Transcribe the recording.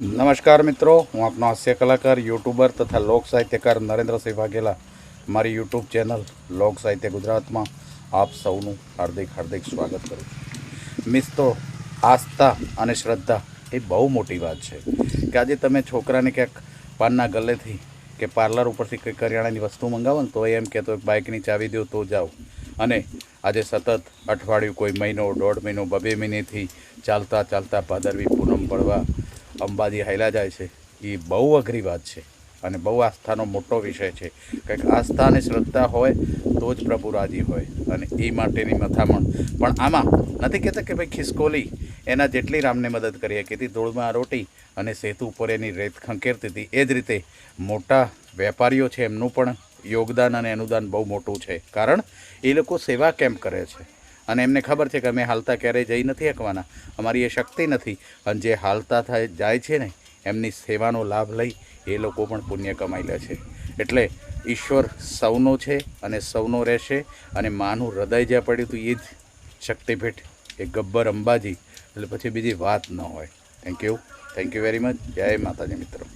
નમસ્કાર મિત્રો, હું આપનો હાસ્ય કલાકાર, યુટ્યુબર તથા લોક સાહિત્યકાર નરેન્દ્રસિંહ વાઘેલા મારી યુટ્યુબ ચેનલ લોક સાહિત્ય ગુજરાતમાં આપ સૌનું હાર્દિક હાર્દિક સ્વાગત કરું છું। મિત્રો, આસ્થા અને શ્રદ્ધા એ બહુ મોટી વાત છે કે આજે તમે છોકરાને ક્યાંક પાનના ગલ્લેથી કે પાર્લર ઉપરથી કંઈ કરિયાણાની વસ્તુ મંગાવો ને તો એમ કહેતો બાઇકની ચાવી દો તો જાઓ, અને આજે સતત અઠવાડિયું, કોઈ મહિનો, દોઢ મહિનો, બબે મહિનેથી ચાલતા ચાલતા ભાદરવી પૂનમ પડવા અંબાજી હાલ્યા જાય છે। એ બહુ અઘરી વાત છે અને બહુ આસ્થાનો મોટો વિષય છે। કંઈક આસ્થા અને શ્રદ્ધા હોય તો જ પ્રભુ રાજી હોય, અને એ માટેની મથામણ પણ આમાં નથી કહેતા કે ભાઈ ખિસકોલી એના જેટલી રામને મદદ કરી હતી, ધૂળમાં આરોટી અને સેતુ ઉપર એની રેત ખંખેરતી હતી, એ જ રીતે મોટા વેપારીઓ છે એમનું પણ યોગદાન અને અનુદાન બહુ મોટું છે। કારણ એ લોકો સેવા કેમ્પ કરે છે અને એમને ખબર છે કે અમે હાલતા ક્યારેય જઈ નથી શકવાના, અમારી એ શક્તિ નથી, અને જે હાલતા થાય જાય છે ને એમની સેવાનો લાભ લઈ એ લોકો પણ પુણ્ય કમાઈ લે છે। એટલે ઈશ્વર સૌનો છે અને સૌનો રહેશે, અને માનું હૃદય જ્યાં પડ્યું હતું એ જ શક્તિપીઠ, એ ગબ્બર અંબાજી, એટલે પછી બીજી વાત ન હોય। Thank you very much. જય માતાજી મિત્રો।